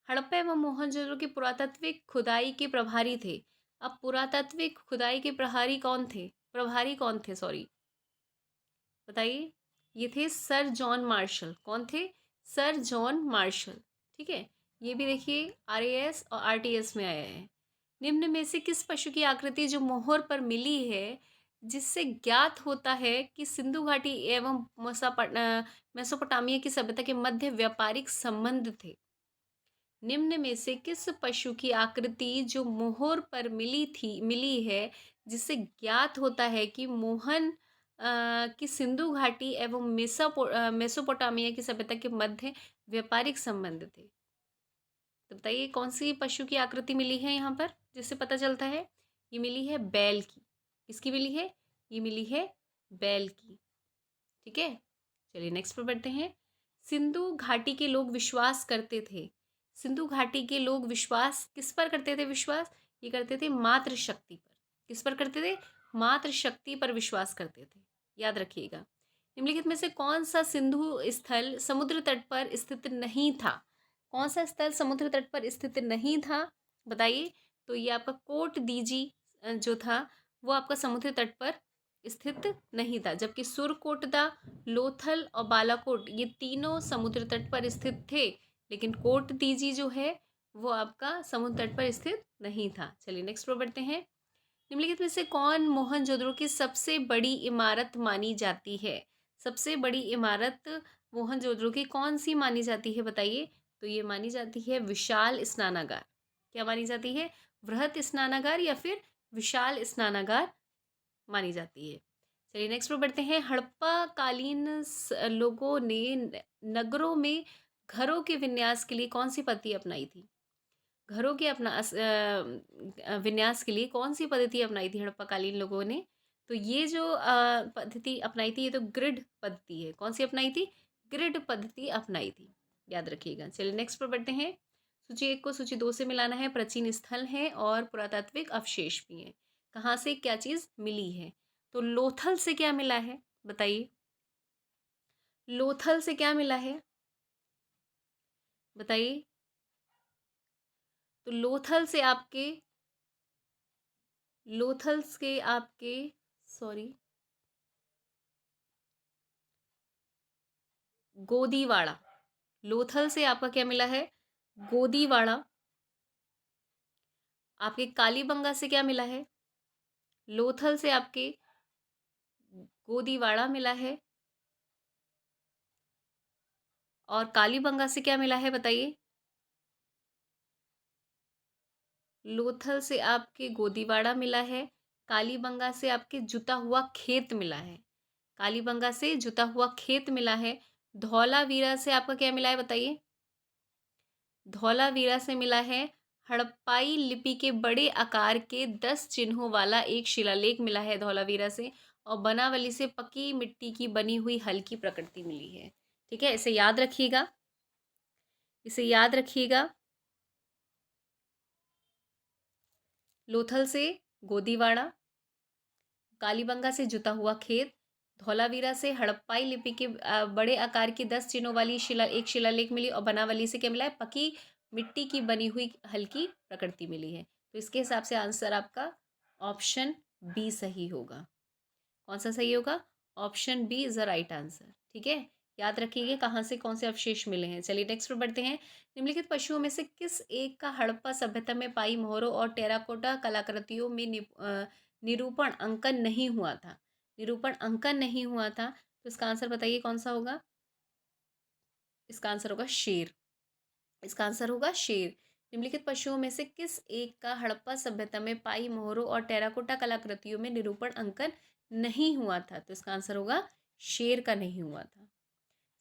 हड़प्पा एवं मोहनजोदड़ो की पुरातात्विक खुदाई के प्रभारी थे। अब पुरातात्विक खुदाई के प्रभारी कौन थे सॉरी बताइए। ये थे सर जॉन मार्शल। कौन थे? Sir John Marshall. ठीक है, ये भी देखिए आरएएस और आरटीएस में आया है। निम्न में से किस पशु की आकृति जो मोहर पर मिली है जिससे ज्ञात होता है कि सिंधु घाटी एवं मेसोपोटामिया की सभ्यता के मध्य व्यापारिक संबंध थे? निम्न में से किस पशु की आकृति जो मोहर पर मिली है जिससे ज्ञात होता है कि कि सिंधु घाटी एवं मेसोपोटामिया की सभ्यता के मध्य व्यापारिक संबंध थे? तो बताइए कौन सी पशु की आकृति मिली है यहाँ पर जिससे पता चलता है? ये मिली है बैल की। किसकी मिली है? ये मिली है बैल की। ठीक है, चलिए नेक्स्ट पर बढ़ते हैं। सिंधु घाटी के लोग विश्वास करते थे। सिंधु घाटी के लोग विश्वास किस पर करते थे? विश्वास ये करते थे मातृ शक्ति पर। किस पर करते थे? मातृ शक्ति पर विश्वास करते थे, याद रखिएगा। निम्नलिखित में से कौन सा सिंधु स्थल समुद्र तट पर स्थित नहीं था? कौन सा स्थल समुद्र तट पर स्थित नहीं था बताइए। तो ये आपका कोट दीजी जो था वो आपका समुद्र तट पर स्थित नहीं था, जबकि सुरकोटदा, लोथल और बालाकोट ये तीनों समुद्र तट पर स्थित थे, लेकिन कोट दीजी जो है वो आपका समुद्र तट पर स्थित नहीं था। चलिए नेक्स्ट पर बढ़ते हैं। निम्नलिखित में से कौन मोहनजोदड़ो की सबसे बड़ी इमारत मानी जाती है? सबसे बड़ी इमारत मोहनजोदड़ो की कौन सी मानी जाती है बताइए। तो ये मानी जाती है विशाल स्नानागार। क्या मानी जाती है? वृहत स्नानागार या फिर विशाल स्नानागार मानी जाती है। चलिए नेक्स्ट पर बढ़ते हैं। हड़प्पा कालीन लोगों ने नगरों में घरों के विन्यास के लिए कौन सी पद्धति अपनाई थी? घरों के विन्यास के लिए कौन सी पद्धति अपनाई थी हड़प्पा कालीन लोगों ने? तो ये जो पद्धति अपनाई थी ये तो ग्रिड पद्धति है। कौन सी अपनाई थी? ग्रिड पद्धति अपनाई थी, याद रखिएगा। चलिए नेक्स्ट पर बढ़ते हैं। सूची 1 को सूची 2 से मिलाना है। प्राचीन स्थल है और पुरातात्विक अवशेष भी हैं। कहाँ से क्या चीज़ मिली है? तो लोथल से क्या मिला है बताइए, लोथल से क्या मिला है बताइए। तो लोथल के आपके सॉरी गोदीवाड़ा, लोथल से आपका क्या मिला है, गोदीवाड़ा। आपके कालीबंगा से क्या मिला है, लोथल से आपके गोदीवाड़ा मिला है, और कालीबंगा से क्या मिला है बताइए। लोथल से आपके गोदीवाड़ा मिला है, कालीबंगा से आपके जुता हुआ खेत मिला है, कालीबंगा से जुता हुआ खेत मिला है। धौलावीरा से आपका क्या मिला है बताइए, धौलावीरा से मिला है हड़प्पाई लिपि के बड़े आकार के 10 चिन्हों वाला एक शिलालेख मिला है धौलावीरा से, और बनावली से पक्की मिट्टी की बनी हुई हल्की प्रकृति मिली है। ठीक है, इसे याद रखिएगा, इसे याद रखिएगा। लोथल से गोदीवाड़ा, कालीबंगा से जुता हुआ खेत, धौलावीरा से हड़प्पाई लिपि के बड़े आकार की 10 चिन्हों वाली एक शिलालेख मिली, और बनावली से क्या मिला है, पकी मिट्टी की बनी हुई हल्की प्रकृति मिली है। तो इसके हिसाब से आंसर आपका ऑप्शन बी सही होगा। कौन सा सही होगा, option B is the right answer. ठीक है, याद रखिए कहाँ से कौन से अवशेष मिले हैं। चलिए नेक्स्ट पर बढ़ते हैं। निम्नलिखित पशुओं में से किस एक का हड़प्पा सभ्यता में पाई मोहरों और टेराकोटा कलाकृतियों में निरूपण अंकन नहीं हुआ था, निरूपण अंकन नहीं हुआ था। तो इसका आंसर बताइए कौन सा होगा। इसका आंसर होगा शेर, इसका आंसर होगा शेर। निम्नलिखित पशुओं में से किस एक का हड़प्पा सभ्यता में पाई मोहरों और टेराकोटा कलाकृतियों में निरूपण अंकन नहीं हुआ था। तो इसका आंसर होगा शेर का नहीं हुआ था।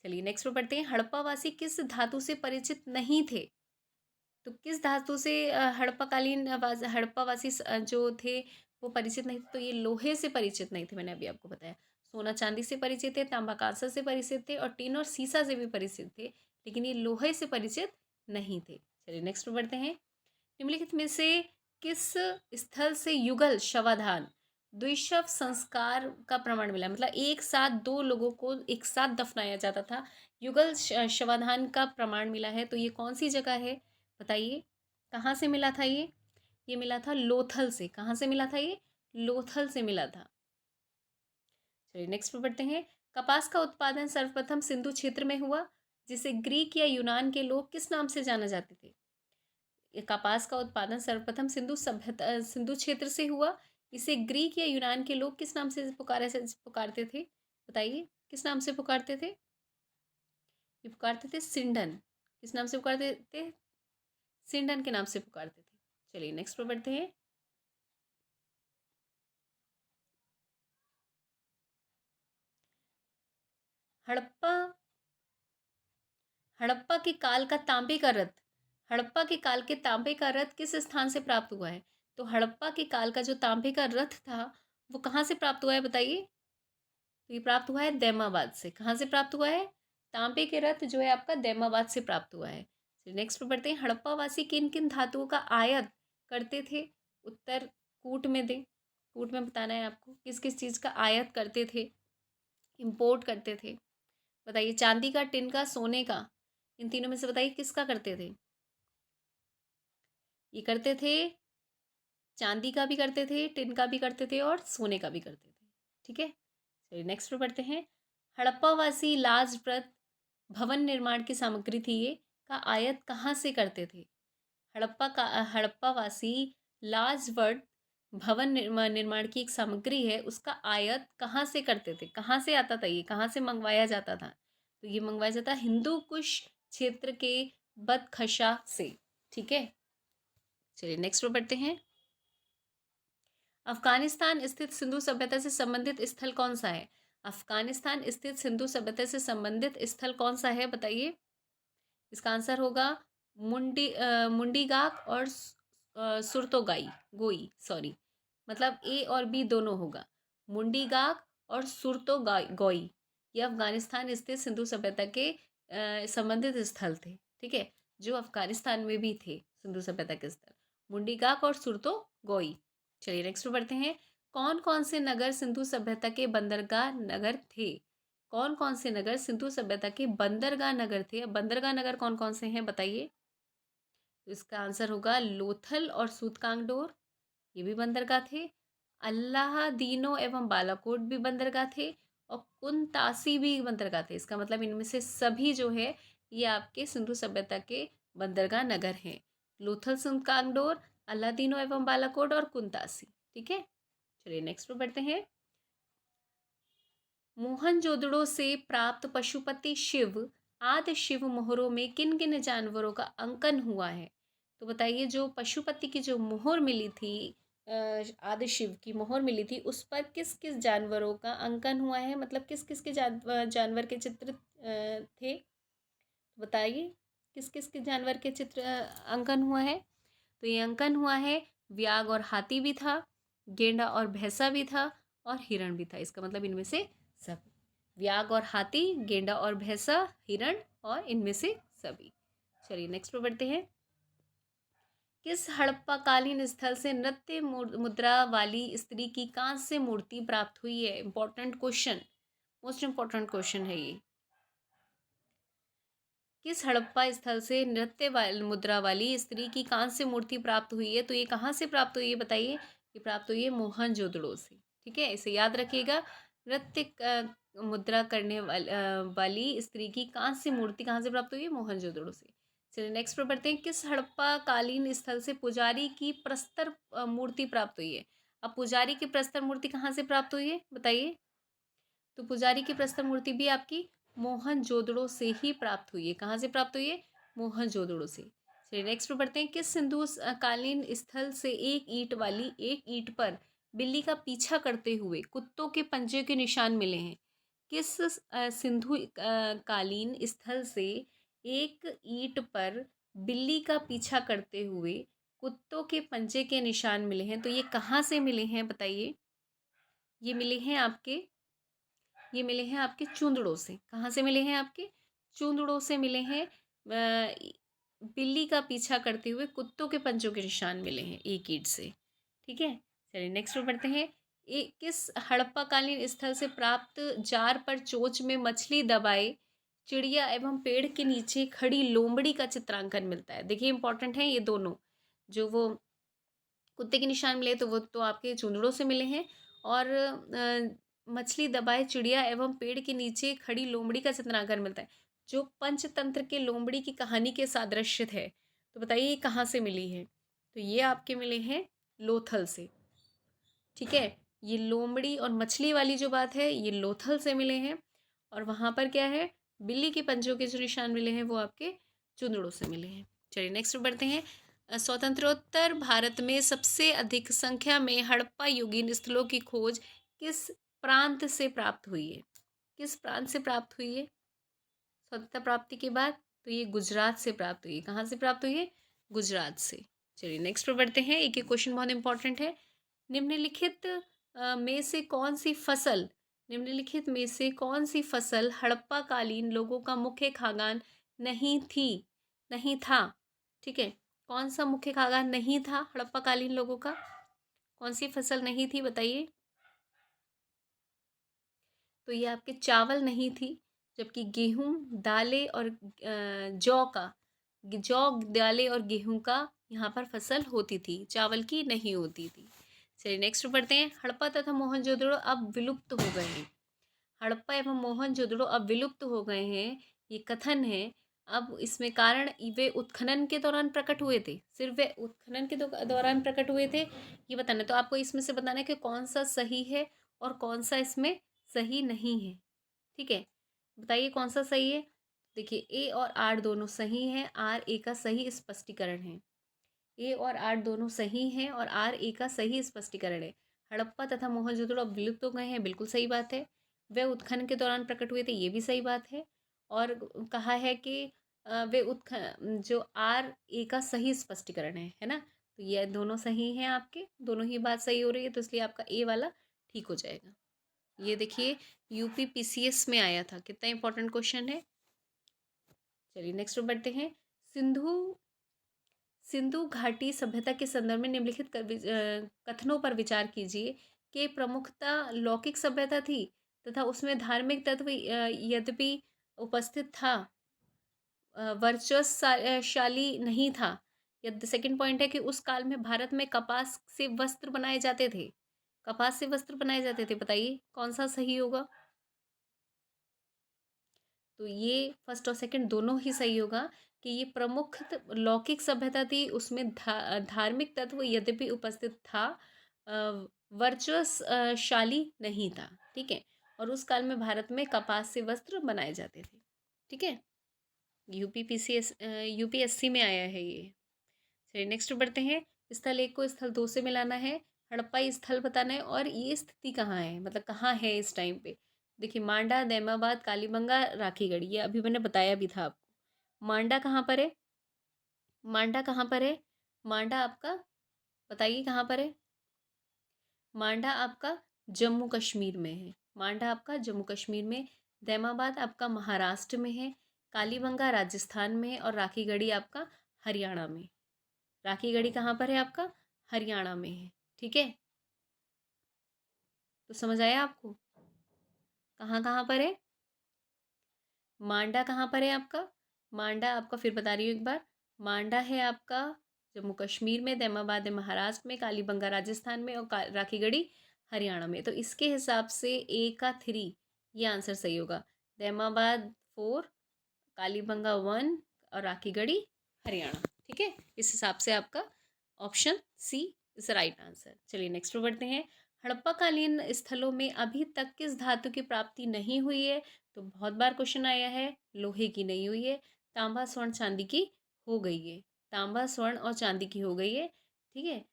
चलिए नेक्स्ट पे पढ़ते हैं। हड़प्पावासी किस धातु से परिचित नहीं थे। तो किस धातु से हड़प्पावासी जो थे वो परिचित नहीं थे। तो ये लोहे से परिचित नहीं थे, मैंने अभी आपको बताया। सोना चांदी से परिचित थे, तांबा कांसा से परिचित थे, और टीन और सीसा से भी परिचित थे, लेकिन ये लोहे से परिचित नहीं थे। चलिए नेक्स्ट पे बढ़ते हैं। निम्नलिखित में से किस स्थल से युगल शवाधान द्विशव संस्कार का प्रमाण मिला, मतलब एक साथ दो लोगों को एक साथ दफनाया जाता था, युगल शवाधान का प्रमाण मिला है। तो ये कौन सी जगह है बताइए, कहाँ से मिला था ये मिला था लोथल से। कहाँ से मिला था ये, लोथल से मिला था। चलिए नेक्स्ट पे बढ़ते हैं। कपास का उत्पादन सर्वप्रथम सिंधु क्षेत्र में हुआ, जिसे ग्रीक या यूनान के लोग किस नाम से जाना जाते थे। कपास का उत्पादन सर्वप्रथम सिंधु क्षेत्र से हुआ, इसे ग्रीक या यूनान के लोग किस नाम से पुकारते थे बताइए, किस नाम से पुकारते थे। ये पुकारते थे सिंडन, किस नाम से पुकारते थे, सिंडन के नाम से पुकारते थे। चलिए नेक्स्ट पर बढ़ते हैं। हड़प्पा हड़प्पा के काल का तांबे का रथ, हड़प्पा के काल के तांबे का रथ किस स्थान से प्राप्त हुआ है। तो हड़प्पा के काल का जो तांबे का रथ था वो कहाँ से प्राप्त हुआ है बताइए। तो ये प्राप्त हुआ है दैमाबाद से। कहाँ से प्राप्त हुआ है, तांबे के रथ जो है आपका दैमाबाद से प्राप्त हुआ है। नेक्स्ट पे बढ़ते हैं। हड़प्पा वासी किन किन धातुओं का आयात करते थे। उत्तर कूट में दे, कूट में बताना है आपको किस किस चीज़ का आयात करते थे, इम्पोर्ट करते थे। बताइए, चांदी का, टिन का, सोने का, इन तीनों में से बताइए किसका करते थे। ये करते थे, चांदी का भी करते थे, टिन का भी करते थे, और सोने का भी करते थे। ठीक है, चलिए नेक्स्ट पे बढ़ते हैं। हड़प्पावासी लाजप्रत भवन निर्माण की सामग्री थी ये, का आयत कहाँ से करते थे। हड़प्पावासी लाजवर्त भवन निर्माण की एक सामग्री है, उसका आयत कहाँ से करते थे, कहाँ से आता था, ये कहाँ से मंगवाया जाता था। तो ये मंगवाया जाता हिंदू कुश क्षेत्र के बदखशा से। ठीक है, चलिए नेक्स्ट पे बढ़ते हैं। अफगानिस्तान स्थित सिंधु सभ्यता से संबंधित स्थल कौन सा है। अफगानिस्तान स्थित सिंधु सभ्यता से संबंधित स्थल कौन सा है बताइए। इसका आंसर होगा मुंडीगाक और सुरतोगाई गोई, सॉरी, मतलब ए और बी दोनों होगा। मुंडीगाक और सुरतोगाई ये अफगानिस्तान स्थित सिंधु सभ्यता के संबंधित स्थल थे। ठीक है, जो अफगानिस्तान में भी थे सिंधु सभ्यता के स्थल, मुंडीगाक और सुरतोगाई। चलिए नेक्स्ट बढ़ते हैं। कौन कौन से नगर सिंधु सभ्यता के बंदरगाह नगर थे? कौन कौन से नगर सिंधु सभ्यता के बंदरगाह नगर थे? अब बंदरगाह नगर कौन कौन से हैं बताइए? तो इसका आंसर होगा लोथल और सूतकांगडोर, ये भी बंदरगाह थे। अल्लादीनो एवं बालाकोट भी बंदरगाह थे और कुनतासी भी बंदरगाह थे। इसका मतलब इनमें से सभी जो है ये आपके सिंधु सभ्यता के बंदरगाह नगर हैं। लोथल, सूतकांगडोर, अल्लादीनो एवं बालाकोट और कुनतासी। ठीक है, चलिए नेक्स्ट पे बढ़ते हैं। मोहनजोदड़ो से प्राप्त पशुपति शिव आदि शिव मोहरों में किन किन जानवरों का अंकन हुआ है? तो बताइए, जो पशुपति की जो मोहर मिली थी, आदि शिव की मोहर मिली थी, उस पर किस किस जानवरों का अंकन हुआ है? मतलब किस किस के जानवर के चित्र थे? बताइए, किस किस के जानवर के चित्र अंकन हुआ है? तो ये अंकन हुआ है, व्याघ्र और हाथी भी था, गेंडा और भैंसा भी था और हिरण भी था। इसका मतलब इनमें से सब, व्याघ्र और हाथी, गेंडा और भैंसा, हिरण और इनमें से सभी। चलिए नेक्स्ट पे बढ़ते हैं। किस हड़प्पा कालीन स्थल से नृत्य मुद्रा वाली स्त्री की कांस्य मूर्ति प्राप्त हुई है? Important question, most important question है ये। किस हड़प्पा स्थल से नृत्य मुद्रा वाली स्त्री की कांस्य मूर्ति प्राप्त हुई है? तो ये कहाँ से प्राप्त हुई है बताइए? ये प्राप्त हुई है मोहनजोदड़ो से। ठीक है, इसे याद रखिएगा। नृत्य मुद्रा करने वाली स्त्री की कांस्य मूर्ति कहाँ से प्राप्त हुई है? मोहनजोदड़ो से। चलिए नेक्स्ट पर बढ़ते हैं। किस हड़प्पा कालीन स्थल से पुजारी की प्रस्तर मूर्ति प्राप्त हुई है? अब पुजारी की प्रस्तर मूर्ति कहाँ से प्राप्त हुई है बताइए? तो पुजारी की प्रस्तर मूर्ति भी आपकी मोहनजोदड़ो से ही प्राप्त हुई है। कहाँ से प्राप्त हुई है? मोहनजोदड़ो से। चलिए नेक्स्ट पे बढ़ते हैं। किस सिंधु कालीन स्थल से एक ईंट पर बिल्ली का पीछा करते हुए कुत्तों के पंजे के निशान मिले हैं? किस सिंधु कालीन स्थल से एक ईंट पर बिल्ली का पीछा करते हुए कुत्तों के पंजे के निशान मिले हैं? तो ये कहाँ से मिले हैं बताइए? ये मिले हैं आपके चूंदड़ों से। कहाँ से मिले हैं? आपके चूंदड़ों से मिले हैं। बिल्ली का पीछा करते हुए कुत्तों के पंजों के निशान मिले हैं एक ईंट से। ठीक है, चलिए नेक्स्ट पे बढ़ते हैं। किस हड़प्पा कालीन स्थल से प्राप्त जार पर चोंच में मछली दबाए चिड़िया एवं पेड़ के नीचे खड़ी लोमड़ी का चित्रांकन मिलता है? देखिए इंपॉर्टेंट है ये दोनों। जो वो कुत्ते के निशान मिले तो वो तो आपके चूंदड़ों से मिले हैं, और मछली दबाए चिड़िया एवं पेड़ के नीचे खड़ी लोमड़ी का चित्रांकन मिलता है, जो पंचतंत्र के लोमड़ी की कहानी के सादृश्य है। तो बताइए ये कहाँ से मिली है? तो ये आपके मिले हैं लोथल से। ठीक है, ये लोमड़ी और मछली वाली जो बात है ये लोथल से मिले हैं, और वहाँ पर क्या है, बिल्ली के पंजों के जो निशान मिले हैं वो आपके चुंदड़ों से मिले हैं। चलिए नेक्स्ट बढ़ते हैं। स्वतंत्रोत्तर भारत में सबसे अधिक संख्या में हड़प्पा युगीन स्थलों की खोज किस प्रांत से प्राप्त हुई है? किस प्रांत से प्राप्त हुई है स्वतंत्रता प्राप्ति के बाद? तो ये गुजरात से प्राप्त हुई है। कहाँ से प्राप्त हुई है? गुजरात से। चलिए नेक्स्ट पर बढ़ते हैं। एक एक क्वेश्चन बहुत इंपॉर्टेंट है। निम्नलिखित में से कौन सी फसल निम्नलिखित में से कौन सी फसल हड़प्पा कालीन लोगों का मुख्य खाद्यान्न नहीं था? ठीक है, कौन सा मुख्य खाद्यान्न नहीं था हड़प्पा कालीन लोगों का? कौन सी फसल नहीं थी बताइए? तो ये आपके चावल नहीं थी, जबकि गेहूं, दालें और जौ, दालें और गेहूं का यहाँ पर फसल होती थी, चावल की नहीं होती थी। चलिए नेक्स्ट पढ़ते हैं। हड़प्पा तथा मोहनजोदड़ो अब विलुप्त हो गए हैं। हड़प्पा एवं मोहनजोदड़ो अब विलुप्त हो गए हैं, ये कथन है। अब इसमें कारण वे उत्खनन के दौरान प्रकट हुए थे, सिर्फ वे उत्खनन के दौरान प्रकट हुए थे, ये बताना। तो आपको इसमें से बताना है कि कौन सा सही है और कौन सा इसमें सही नहीं है। ठीक है, बताइए कौन सा सही है? देखिए ए और आर दोनों सही हैं, आर ए का सही स्पष्टीकरण है। ए और आर दोनों सही हैं और आर ए का सही स्पष्टीकरण है। हड़प्पा तथा मोहनजोदड़ो अब विलुप्त हो गए हैं, बिल्कुल सही बात है। वे उत्खनन के दौरान प्रकट हुए थे, ये भी सही बात है। और कहा है कि वे जो आर ए का सही स्पष्टीकरण है ना? तो ये दोनों सही हैं, आपके दोनों ही बात सही हो रही है, तो इसलिए आपका ए वाला ठीक हो जाएगा। ये देखिए यूपी पीसीएस में आया था, कितना इंपॉर्टेंट क्वेश्चन है। चलिए नेक्स्ट बढ़ते हैं। सिंधु घाटी सभ्यता के संदर्भ में निम्नलिखित कथनों पर विचार कीजिए के प्रमुखता लौकिक सभ्यता थी तथा उसमें धार्मिक तत्व यद्यपि उपस्थित था, वर्चस्वशाली नहीं था। यदि सेकंड पॉइंट है कि उस काल में भारत में कपास से वस्त्र बनाए जाते थे। कपास से वस्त्र बनाए जाते थे, बताइए कौन सा सही होगा। तो ये फर्स्ट और सेकंड दोनों ही सही होगा कि ये प्रमुख लौकिक सभ्यता थी, उसमें धार्मिक तत्व यद्यपि उपस्थित था, वर्चस्वशाली नहीं था। ठीक है, और उस काल में भारत में कपास से वस्त्र बनाए जाते थे। ठीक है, यूपीएससी में आया है ये। चलिए नेक्स्ट बढ़ते हैं। स्थल 1 को स्थल 2 से मिलाना है, हड़प्पा स्थल बताना है और ये स्थिति कहाँ है, मतलब कहाँ है इस टाइम पे। देखिए मांडा, दैमाबाद, कालीबंगा, राखीगढ़ी, ये अभी मैंने बताया भी था आपको। मांडा कहाँ पर है, मांडा कहाँ पर है, मांडा आपका बताइए कहाँ पर है। मांडा आपका जम्मू कश्मीर में है, मांडा आपका जम्मू कश्मीर में। दैमाबाद आपका महाराष्ट्र में है, कालीबंगा राजस्थान में और राखीगढ़ी आपका हरियाणा में। राखीगढ़ी कहाँ पर है आपका, हरियाणा में है। ठीक है, तो समझ आया आपको कहाँ कहाँ पर है। मांडा कहाँ पर है आपका, मांडा आपका फिर बता रही हूँ एक बार, मांडा है आपका जम्मू कश्मीर में, दैमाबाद है महाराष्ट्र में, कालीबंगा राजस्थान में और राखीगढ़ी हरियाणा में। तो इसके हिसाब से ए का 3 ये आंसर सही होगा। दैमाबाद 4, कालीबंगा 1 और राखीगढ़ी हरियाणा। ठीक है, इस हिसाब से आपका option C is right answer. चलिए नेक्स्ट पर बढ़ते हैं। हड़प्पाकालीन स्थलों में अभी तक किस धातु की प्राप्ति नहीं हुई है, तो बहुत बार क्वेश्चन आया है, लोहे की नहीं हुई है, तांबा स्वर्ण चांदी की हो गई है, तांबा स्वर्ण और चांदी की हो गई है। ठीक है,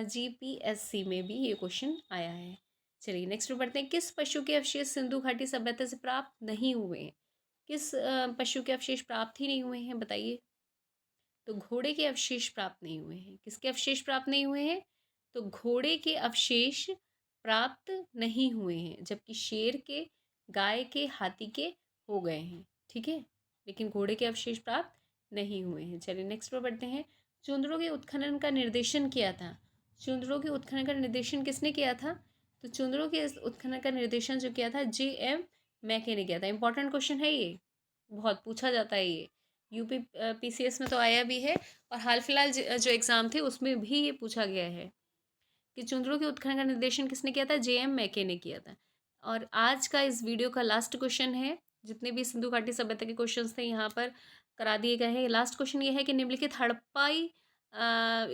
GPSC में भी ये क्वेश्चन आया है। चलिए नेक्स्ट पर बढ़ते हैं। किस पशु के अवशेष सिंधु घाटी सभ्यता से प्राप्त नहीं हुए हैं, किस पशु के अवशेष प्राप्त ही नहीं हुए हैं, बताइए। तो घोड़े के अवशेष प्राप्त नहीं हुए हैं। किसके अवशेष प्राप्त नहीं हुए हैं, तो घोड़े के अवशेष प्राप्त नहीं हुए हैं, जबकि शेर के, गाय के, हाथी के हो गए हैं। ठीक है, लेकिन घोड़े के अवशेष प्राप्त नहीं हुए हैं। चलिए नेक्स्ट पर बढ़ते हैं। चुंदरों के उत्खनन का निर्देशन किया था, चुंदरों के उत्खनन का निर्देशन किसने किया था, तो चुंदरों के उत्खनन का निर्देशन जो किया था JM मैके ने किया था। इंपॉर्टेंट क्वेश्चन है ये, बहुत पूछा जाता है ये, PCS में तो आया भी है और हाल फिलहाल जो एग्ज़ाम थे उसमें भी ये पूछा गया है कि चुंदरों के उत्खनन का निर्देशन किसने किया था, JM मैके ने किया था। और आज का इस वीडियो का लास्ट क्वेश्चन है, जितने भी सिंधु घाटी सभ्यता के क्वेश्चंस थे यहाँ पर करा दिए गए हैं। लास्ट क्वेश्चन ये है कि निम्नलिखित हड़प्पाई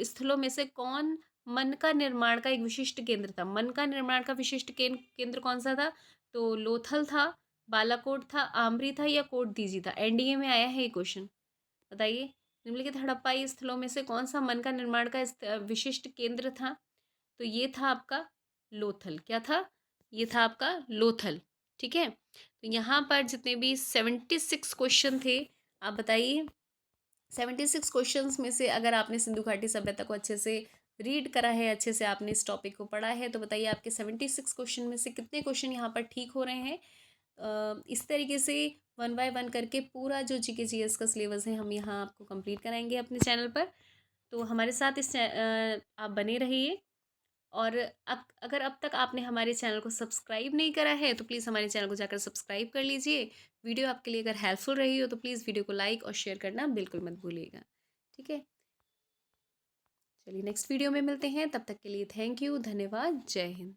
स्थलों में से कौन मन का निर्माण का एक विशिष्ट केंद्र था। मन का निर्माण का विशिष्ट केंद्र कौन सा था, तो लोथल था, बालाकोट था, आमरी था या कोट दीजी था। NDA में आया है ये क्वेश्चन, बताइए। निम्नलिखित हड़प्पाई स्थलों में से कौन सा मन का निर्माण का विशिष्ट केंद्र था, तो ये था आपका लोथल। क्या था, ये था आपका लोथल। ठीक है, तो यहाँ पर जितने भी 76 क्वेश्चन थे, आप बताइए 76 क्वेश्चंस में से अगर आपने सिंधु घाटी सभ्यता को अच्छे से रीड करा है, अच्छे से आपने इस टॉपिक को पढ़ा है, तो बताइए आपके 76 क्वेश्चन में से कितने क्वेश्चन यहाँ पर ठीक हो रहे हैं। इस तरीके से 1 बाय 1 करके पूरा जो GK GS का सिलेबस है हम यहाँ आपको कंप्लीट कराएंगे अपने चैनल पर। तो हमारे साथ आप बने रहिए। और अगर अब तक आपने हमारे चैनल को सब्सक्राइब नहीं करा है तो प्लीज़ हमारे चैनल को जाकर सब्सक्राइब कर लीजिए। वीडियो आपके लिए अगर हेल्पफुल रही हो तो प्लीज़ वीडियो को लाइक और शेयर करना बिल्कुल मत भूलिएगा। ठीक है, चलिए नेक्स्ट वीडियो में मिलते हैं, तब तक के लिए थैंक यू, धन्यवाद, जय हिंद।